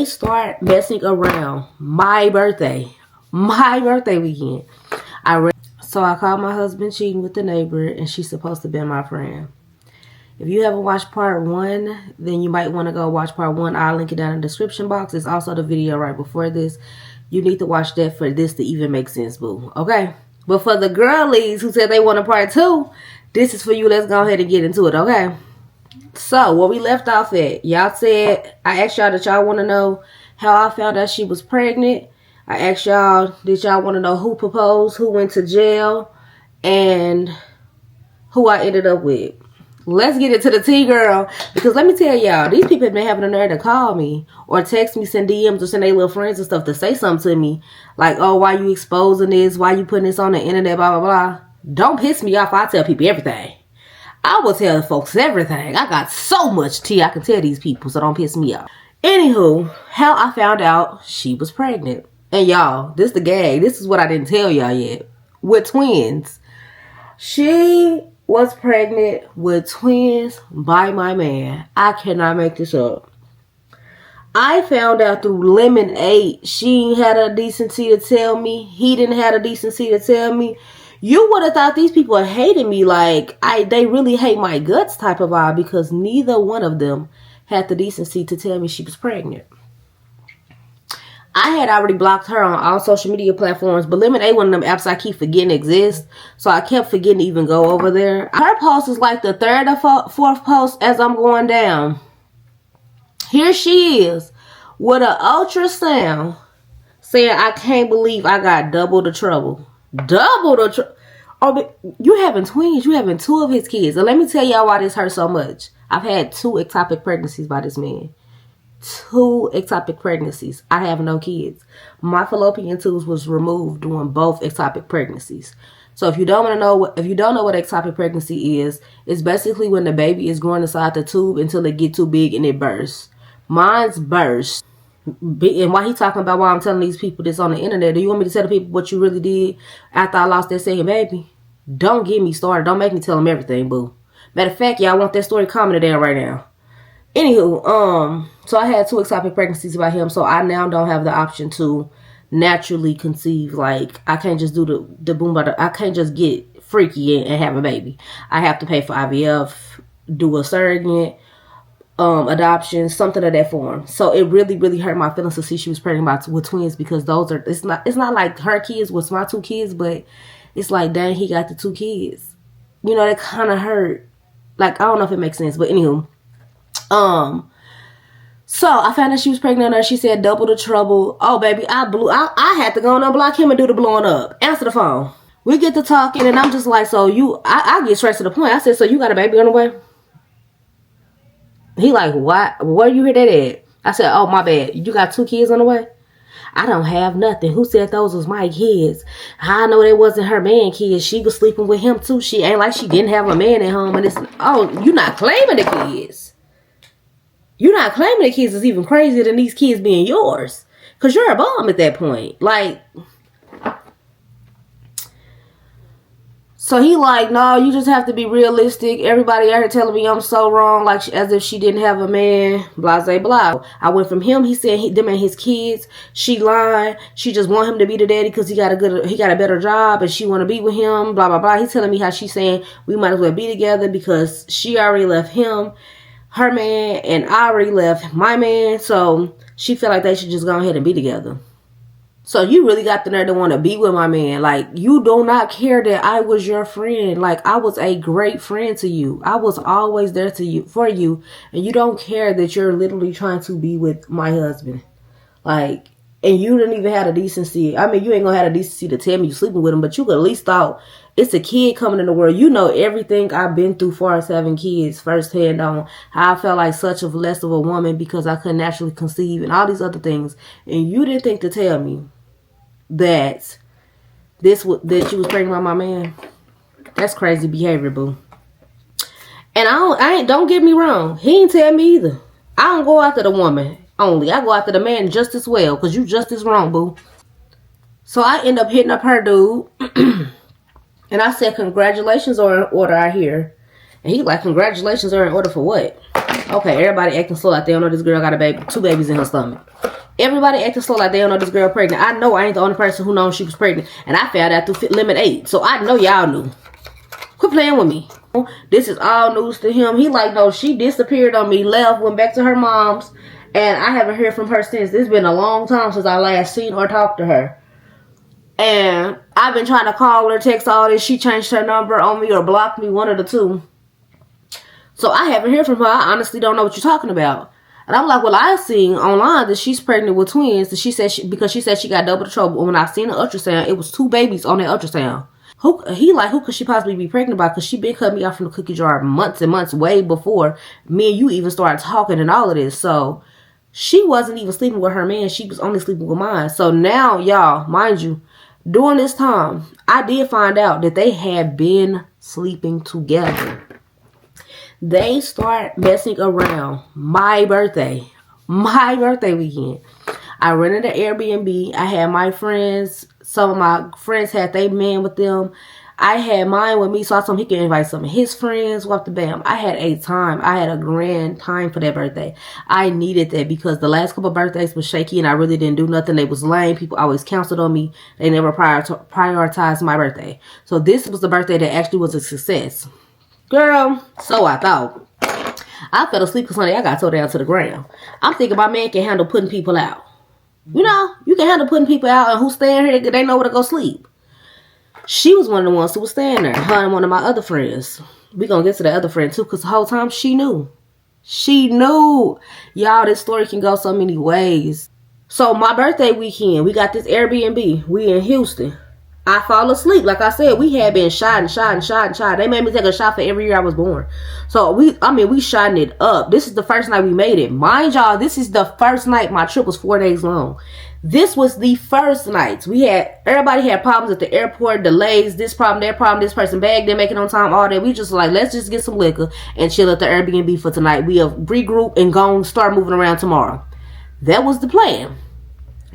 they start messing around my birthday weekend. So I called my husband cheating with the neighbor, and she's supposed to be my friend. If you haven't watched part 1, then you might want to go watch part 1. I'll link it down in the description box. It's also the video right before this. You need to watch that for this to even make sense, boo. Okay? But for the girlies who said they want a part 2, this is for you. Let's go ahead and get into it, okay? So, where we left off at, y'all said, I asked y'all that y'all want to know how I found out she was pregnant. I asked y'all, did y'all want to know who proposed, who went to jail, and who I ended up with. Let's get into the tea, girl. Because let me tell y'all, these people have been having the nerve to call me or text me, send DMs, or send their little friends and stuff to say something to me. Like, oh, why you exposing this? Why you putting this on the internet, blah, blah, blah. Don't piss me off. I tell people everything. I will tell folks everything. I got so much tea I can tell these people, so don't piss me off. Anywho, how I found out she was pregnant. And y'all, this the gag. This is what I didn't tell y'all yet. With twins. She was pregnant with twins by my man. I cannot make this up. I found out through Lemonade. She had a decency to tell me. He didn't have a decency to tell me. You would have thought these people hated me, like they really hate my guts type of vibe, because neither one of them had the decency to tell me she was pregnant. I had already blocked her on all social media platforms, but Lemonade, one of them apps I keep forgetting exists, so I kept forgetting to even go over there. Her post is like the 3rd or 4th post as I'm going down. Here she is with an ultrasound saying, I can't believe I got double the trouble. Double the trouble. Oh, you having twins. You having 2 of his kids. And let me tell y'all why this hurts so much. I've had 2 ectopic pregnancies by this man. 2 ectopic pregnancies. I have no kids. My fallopian tubes was removed during both ectopic pregnancies. So if you don't know what ectopic pregnancy is, it's basically when the baby is growing inside the tube until it get too big and it bursts. Mine's burst. And why he talking about why I'm telling these people this on the internet? Do you want me to tell the people what you really did after I lost that second baby? Don't get me started. Don't make me tell them everything, boo. Matter of fact, y'all want that story commented down right now. Anywho, so I had 2 ectopic pregnancies by him, so I now don't have the option to naturally conceive. Like, I can't just do the boom, but I can't just get freaky and have a baby. I have to pay for IVF, do a surrogate, adoption, something of that form. So it really, really hurt my feelings to see she was pregnant with twins, because it's not like her kids was my 2 kids, but it's like, dang, he got the 2 kids. You know, that kind of hurt. Like, I don't know if it makes sense, but anywho. So I found out she was pregnant, and she said double the trouble. Oh, baby, I had to go and unblock him and do the blowing up. Answer the phone. We get to talking, and I'm just like, so I get straight to the point. I said, so you got a baby on the way? He like, what? Where you hear that at? I said, oh, my bad. You got 2 kids on the way? I don't have nothing. Who said those was my kids? I know they wasn't her man kids. She was sleeping with him too. She ain't like she didn't have a man at home. And it's, oh, you not claiming the kids. You're not claiming the kids is even crazier than these kids being yours. Because you're a bum at that point. Like, so he like, no, you just have to be realistic. Everybody out here telling me I'm so wrong, like as if she didn't have a man, blah, blah, blah. I went from him, he said them and his kids, she lied. She just want him to be the daddy because he got a better job and she want to be with him, blah, blah, blah. He's telling me how she's saying we might as well be together because she already left him, her man, and I already left my man. So she felt like they should just go ahead and be together. So you really got the nerve to want to be with my man. Like, you do not care that I was your friend. Like, I was a great friend to you. I was always there for you. And you don't care that you're literally trying to be with my husband. Like, and you didn't even have the decency. I mean, you ain't gonna have the decency to tell me you sleeping with him, but you could at least thought it's a kid coming in the world. You know everything I've been through far as having kids firsthand on how I felt like such a less of a woman because I couldn't naturally conceive and all these other things. And you didn't think to tell me that that you was pregnant by my man. That's crazy behavior, boo. And don't get me wrong, he ain't tell me either. I don't go after the woman only. I go after the man just as well, because you just as wrong, boo. So I end up hitting up her dude. And I said, congratulations are in order, I hear. And he like, congratulations are in order for what? Okay, everybody acting slow out there. I know this girl got a baby, 2 babies in her stomach. Everybody acting slow like they don't know this girl pregnant. I know I ain't the only person who knows she was pregnant. And I found out through Limit 8. So I know y'all knew. Quit playing with me. This is all news to him. He like, no, she disappeared on me, left, went back to her mom's. And I haven't heard from her since. It's been a long time since I last seen or talked to her. And I've been trying to call her, text all this. She changed her number on me or blocked me, one of the two. So I haven't heard from her. I honestly don't know what you're talking about. And I'm like, well, I've seen online that she's pregnant with twins. And she said because she said she got double the trouble. When I seen the ultrasound, it was 2 babies on that ultrasound. Who could she possibly be pregnant by? Because she been cutting me off from the cookie jar months and months way before me and you even started talking and all of this. So she wasn't even sleeping with her man. She was only sleeping with mine. So now, y'all, mind you, during this time, I did find out that they had been sleeping together. They start messing around my birthday weekend. I rented an Airbnb. I had my friends. Some of my friends had their men with them. I had mine with me, so I told him he could invite some of his friends. What the bam. I had a grand time for that birthday. I needed that because the last couple of birthdays was shaky and I really didn't do nothing. They was lame. People always counseled on me. They never prioritized my birthday. So this was the birthday that actually was a success. Girl, so I thought. I fell asleep because, honey, I got towed down to the ground. I'm thinking my man can handle putting people out. You know, you can handle putting people out and who's staying here, they know where to go sleep. She was one of the ones who was staying there. Her and one of my other friends. We gonna get to the other friend too, because the whole time she knew. She knew. Y'all, this story can go so many ways. So my birthday weekend, we got this Airbnb. We in Houston. I fall asleep. Like I said, we had been shot. They made me take a shot for every year I was born. So we shotting it up. This is the first night we made it. Mind y'all, this is the first night. My trip was 4 days long. This was the first night. Everybody had problems at the airport, delays, this problem, that problem, this person bag, didn't make it on time, all that. We just like, let's just get some liquor and chill at the Airbnb for tonight. We'll regroup and go and start moving around tomorrow. That was the plan.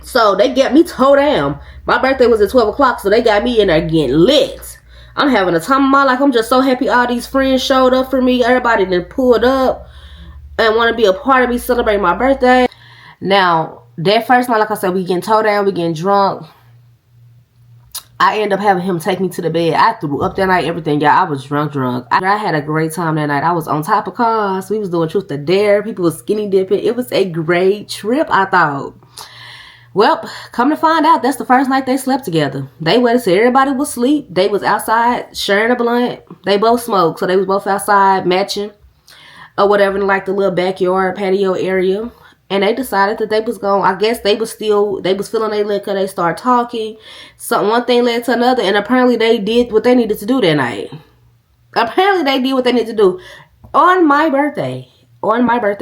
So they got me towed down. My birthday was at 12 o'clock, so they got me in there getting lit. I'm having a time of my life. I'm just so happy all these friends showed up for me. Everybody then pulled up and want to be a part of me celebrating my birthday. Now, that first night, like I said, we getting towed down, we getting drunk. I end up having him take me to the bed. I threw up that night, everything, y'all. I was drunk. I had a great time that night. I was on top of cars. We was doing truth or dare. People was skinny dipping. It was a great trip, I thought. Well, come to find out, that's the first night they slept together. They waited till everybody was asleep. They was outside sharing a blunt. They both smoked, so they was both outside matching or whatever in like the little backyard patio area. And they decided that they was going, I guess they was feeling their liquor. They started talking. So one thing led to another, and apparently they did what they needed to do that night. Apparently they did what they needed to do on my birthday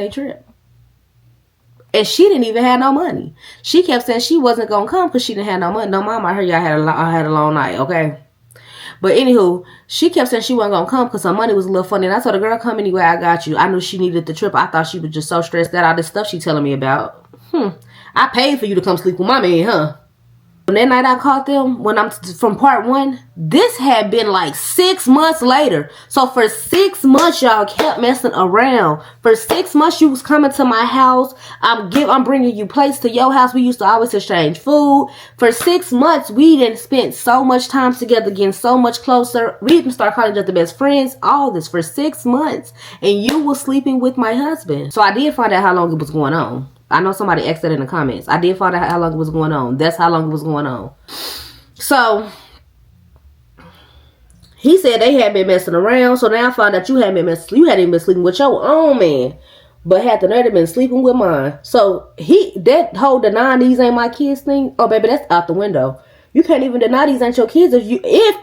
trip. And she didn't even have no money. She kept saying she wasn't going to come because she didn't have no money. No, mom, I heard y'all had a long night, okay? But anywho, she kept saying she wasn't going to come because her money was a little funny. And I told the girl, come anyway, I got you. I knew she needed the trip. I thought she was just so stressed out, all this stuff she telling me about. I paid for you to come sleep with my man, huh? When that night I caught them, when I'm from part 1, this had been like 6 months later. So for 6 months, y'all kept messing around. For 6 months, you was coming to my house. I'm bringing you plates to your house. We used to always exchange food. For 6 months, we didn't spend so much time together, getting so much closer. We even started calling each other best friends. All this for 6 months. And you were sleeping with my husband. So I did find out how long it was going on. I know somebody asked that in the comments. I did find out how long it was going on. That's how long it was going on. So, he said they had been messing around. So now I found out you hadn't even been sleeping with your own man. But had the nerve to been sleeping with mine. So, that whole denying these ain't my kids thing. Oh, baby, that's out the window. You can't even deny these ain't your kids if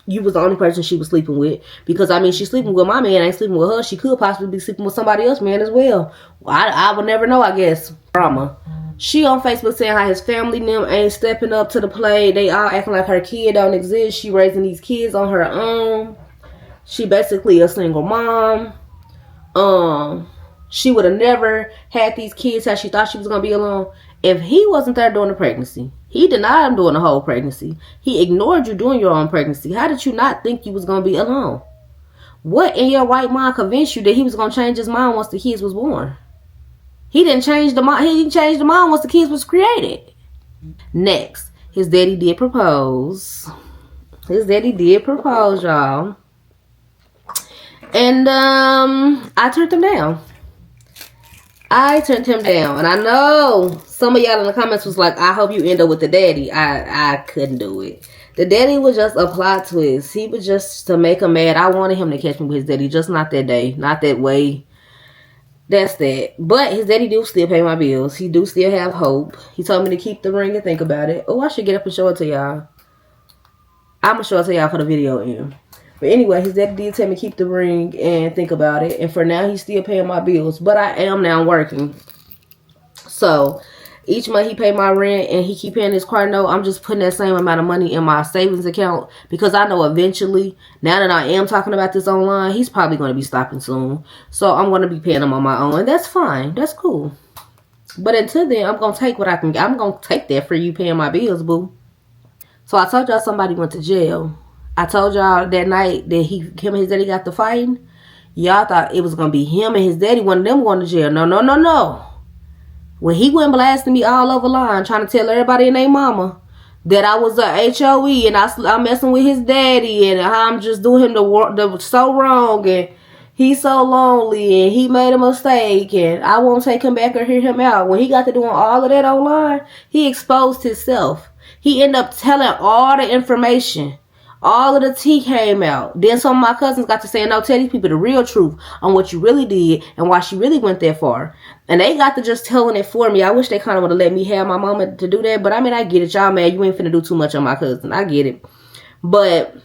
you was the only person she was sleeping with. Because, I mean, she's sleeping with my man, ain't sleeping with her. She could possibly be sleeping with somebody else's man as well. I would never know, I guess. Drama. She on Facebook saying how his family and them ain't stepping up to the plate. They all acting like her kid don't exist. She raising these kids on her own. She basically a single mom. She would have never had these kids how she thought she was going to be alone if he wasn't there during the pregnancy. He denied him during the whole pregnancy. He ignored you during your own pregnancy. How did you not think you was going to be alone? What in your right mind convinced you that he was going to change his mind once the kids was born? He didn't change the mind. He didn't change the mind once the kids was created. Next, his daddy did propose. His daddy did propose, y'all. And I turned him down. I turned him down. And I know some of y'all in the comments was like, I hope you end up with the daddy. I couldn't do it. The daddy was just a plot twist. He was just to make him mad. I wanted him to catch me with his daddy. Just not that day. Not that way. That's that. But his daddy do still pay my bills. He do still have hope. He told me to keep the ring and think about it. Oh, I should get up and show it to y'all. I'm going to show it to y'all for the video end. But anyway, his daddy did tell me to keep the ring and think about it. And for now, he's still paying my bills. But I am now working. So, each month he paid my rent and he keep paying his car note. I'm just putting that same amount of money in my savings account. Because I know eventually, now that I am talking about this online, he's probably going to be stopping soon. So, I'm going to be paying him on my own. And that's fine. That's cool. But until then, I'm going to take what I can get. I'm going to take that for you paying my bills, boo. So, I told y'all somebody went to jail. I told y'all that night that him and his daddy got to fighting. Y'all thought it was going to be him and his daddy, one of them going to jail. No, no, no, no. When he went blasting me all over line, trying to tell everybody and their mama that I was a HOE and I'm messing with his daddy and I'm just doing him the so wrong and he's so lonely and he made a mistake and I won't take him back or hear him out. When he got to doing all of that online, he exposed himself. He ended up telling all the information. All of the tea came out. Then some of my cousins got to saying, no, tell these people the real truth on what you really did and why she really went that far. And they got to just telling it for me. I wish they kind of would have let me have my mama to do that. But I mean, I get it. Y'all mad. You ain't finna do too much on my cousin. I get it. But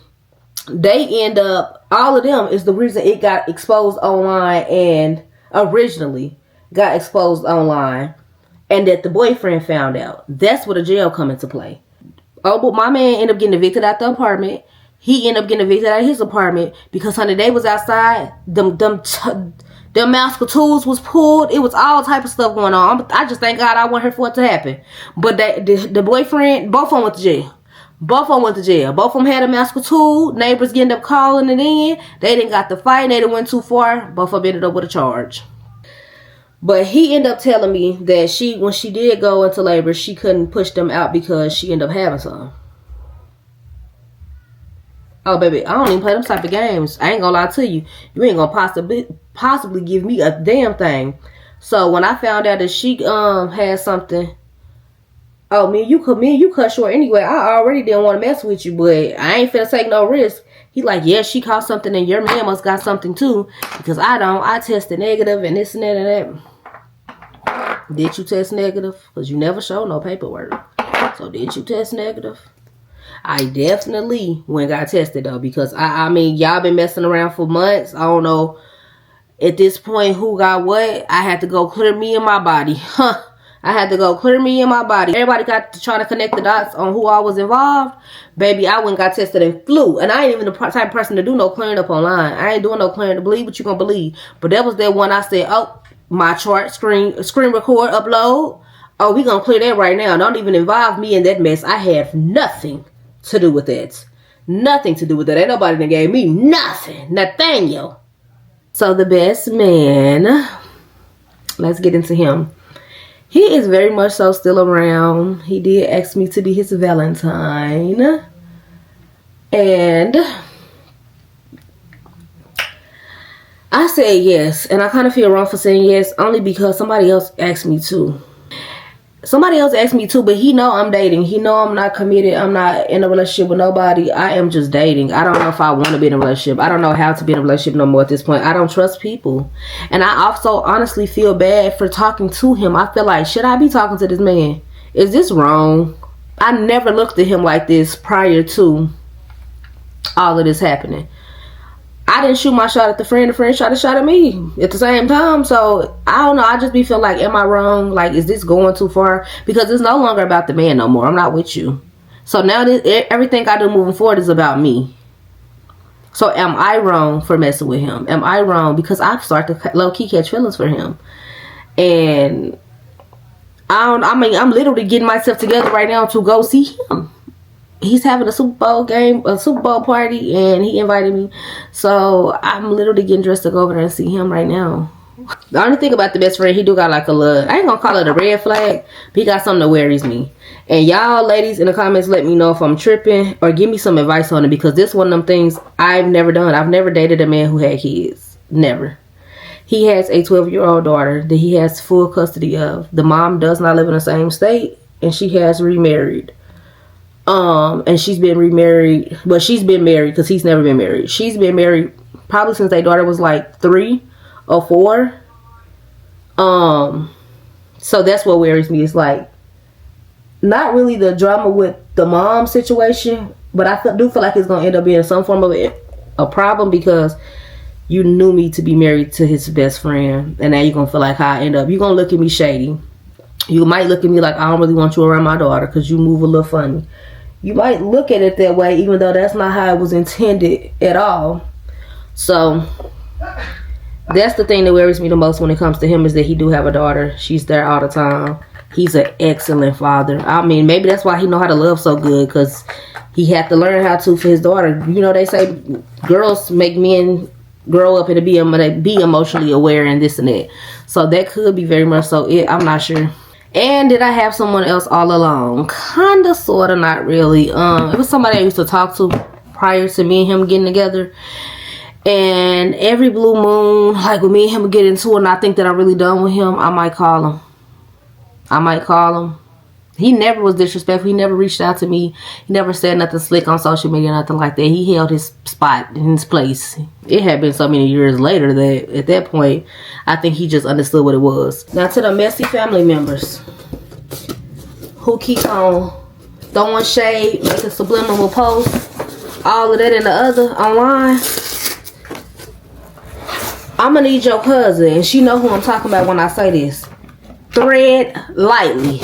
they end up, all of them is the reason it got exposed online and originally got exposed online. And that the boyfriend found out. That's where the jail come into play. Oh, but my man ended up getting evicted out the apartment. He ended up getting evicted out of his apartment because, honey, they was outside. Them master tools was pulled. It was all type of stuff going on. I just thank God I want her for it to happen. But the boyfriend, both of them went to jail. Both of them went to jail. Both of them had a master tool. Neighbors ended up calling it in. They didn't got the fight. They didn't went too far. Both of them ended up with a charge. But he ended up telling me that when she did go into labor, she couldn't push them out because she ended up having some. Oh, baby, I don't even play them type of games. I ain't gonna lie to you. You ain't gonna possibly give me a damn thing. So when I found out that she had something, oh, me and you cut short anyway. I already didn't want to mess with you, but I ain't finna take no risk. He like, yeah, she caught something and your man must got something too. Because I don't. I tested negative and this and that and that. Did you test negative? Because you never showed no paperwork. So did you test negative? I definitely went and got tested though. Because I mean, y'all been messing around for months. I don't know at this point who got what. I had to go clear me and my body. Huh. I had to go clear me and my body. Everybody got to try to connect the dots on who I was involved. Baby, I went and got tested and flew. And I ain't even the type of person to do no clearing up online. I ain't doing no clearing to believe what you gonna believe. But that was that one I said, oh, my chart, screen record, upload. Oh, we gonna clear that right now. Don't even involve me in that mess. I have nothing to do with that. Nothing to do with that. Ain't nobody that gave me nothing. Nathaniel. So the best man. Let's get into him. He is very much so still around. He did ask me to be his Valentine. And I said yes. And I kind of feel wrong for saying yes. Only because somebody else asked me to. Somebody else asked me to. But he know I'm dating. He know I'm not committed. I'm not in a relationship with nobody. I am just dating. I don't know if I want to be in a relationship. I don't know how to be in a relationship no more at this point. I don't trust people. And I also honestly feel bad for talking to him. I feel like, should I be talking to this man? Is this wrong? I never looked at him like this prior to all of this happening. I didn't shoot my shot at the friend shot a shot at me at the same time. So I don't know, I just be feeling like, am I wrong? Like, is this going too far? Because it's no longer about the man no more. I'm not with you. So now everything I do moving forward is about me. So am I wrong for messing with him? Am I wrong? Because I've started to low-key catch feelings for him. And I'm literally getting myself together right now to go see him. He's having a Super Bowl party, and he invited me. So I'm literally getting dressed to go over there and see him right now. The only thing about the best friend, he do got like a little, I ain't gonna call it a red flag, but he got something that worries me. And y'all ladies in the comments, let me know if I'm tripping or give me some advice on it, because this one of them things I've never done. I've never dated a man who had kids. Never. He has a 12-year-old daughter that he has full custody of. The mom does not live in the same state, and she has remarried. And she's been remarried. Well, she's been married because he's never been married. She's been married probably since their daughter was like 3 or 4. So that's what worries me. It's like not really the drama with the mom situation, but I do feel like it's gonna end up being some form of a problem, because you knew me to be married to his best friend, and now you're gonna feel like how I end up. You're gonna look at me shady. You might look at me like I don't really want you around my daughter because you move a little funny. You might look at it that way, even though that's not how it was intended at all. So that's the thing that worries me the most when it comes to him, is that he do have a daughter. She's there all the time. He's an excellent father. I mean, maybe that's why he know how to love so good, because he had to learn how to for his daughter. You know, they say girls make men grow up and be emotionally aware and this and that. So that could be very much so it. I'm not sure. And did I have someone else all along? Kinda, sorta, not really. It was somebody I used to talk to prior to me and him getting together. And every blue moon, like when me and him get into it and I think that I'm really done with him, I might call him. He never was disrespectful. He never reached out to me. He never said nothing slick on social media, nothing like that. He held his spot in his place. It had been so many years later that at that point, I think he just understood what it was. Now to the messy family members who keep on throwing shade, making subliminal posts, all of that and the other online. I'm gonna need your cousin, and she know who I'm talking about when I say this. Tread lightly.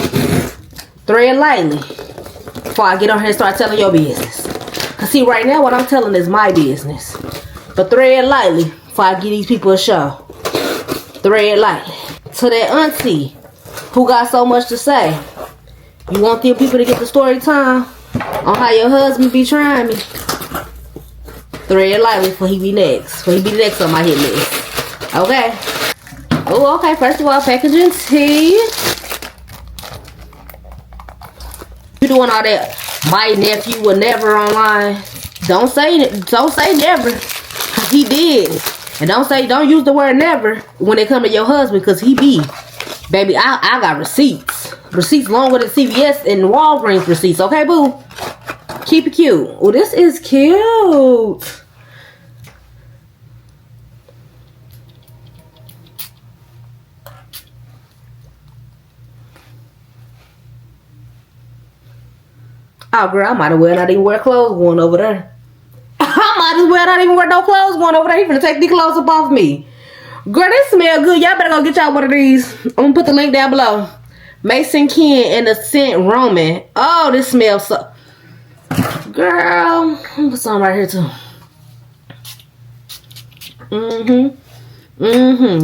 Tread lightly before I get on here and start telling your business. Cause see, right now what I'm telling is my business. But tread lightly before I give these people a show. Tread lightly. To that auntie who got so much to say. You want them people to get the story time on how your husband be trying me? Tread lightly before he be next. Before he be next on my hit list. Okay. Oh, okay. First of all, packaging tea. You doing all that my nephew will never online. Don't say never. He did. And don't use the word never when it come to your husband, because he be. Baby, I got receipts. Receipts longer than CVS and Walgreens receipts. Okay, boo? Keep it cute. Oh, this is cute. Oh, girl, I might as well not even wear clothes going over there. I might as well not even wear no clothes going over there. You finna take these clothes up off me. Girl, this smell good. Y'all better go get y'all one of these. I'm gonna put the link down below. Mason Ken and the scent Roman. Oh, this smells so... Girl, I'm gonna put some right here too.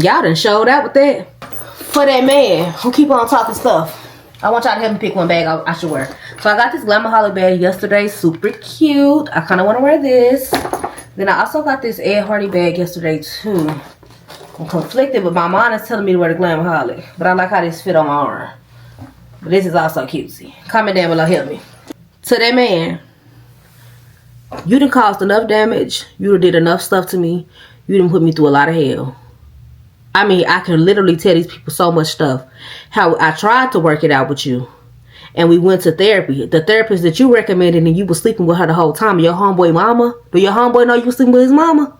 Y'all done showed out with that. For that man who keep on talking stuff, I want y'all to help me pick one bag I should wear. So I got this Glamaholic bag yesterday. Super cute. I kind of want to wear this. Then I also got this Ed Hardy bag yesterday too. I'm conflicted, but my mind is telling me to wear the Glamaholic. But I like how this fit on my arm. But this is also cutesy. Comment down below, help me. To that man, you done caused enough damage. You done did enough stuff to me. You done put me through a lot of hell. I mean, I can literally tell these people so much stuff. How I tried to work it out with you. And we went to therapy. The therapist that you recommended, and you were sleeping with her the whole time. Your homeboy mama. Do your homeboy know you were sleeping with his mama?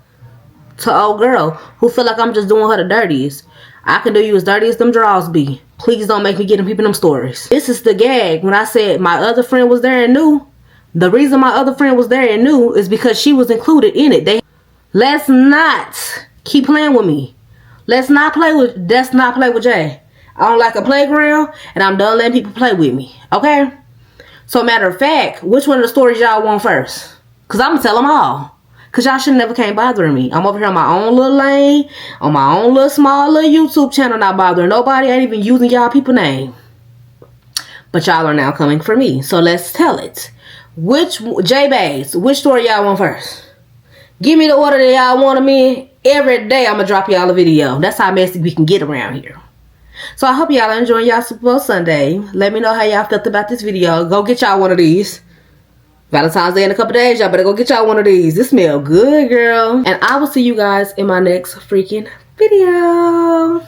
To old girl who feel like I'm just doing her the dirtiest. I can do you as dirty as them draws be. Please don't make me get them people them stories. This is the gag. When I said my other friend was there and knew. The reason my other friend was there and knew is because she was included in it. Let's not keep playing with me. Let's not play with Jay. I don't like a playground, and I'm done letting people play with me. Okay? So matter of fact, which one of the stories y'all want first? Because I'm going to tell them all. Because y'all should never came bothering me. I'm over here on my own little lane, on my own little small little YouTube channel, not bothering nobody. I ain't even using y'all people name. But y'all are now coming for me. So let's tell it. Which story y'all want first? Give me the order that y'all want them in, Every day I'm gonna drop y'all a video. That's how messy we can get around here. So I hope y'all are enjoying y'all Super Bowl Sunday. Let me know how y'all felt about this video. Go get y'all one of these. Valentine's Day in a couple days. Y'all better go get y'all one of these. This smell good, girl. And I will see you guys in my next freaking video.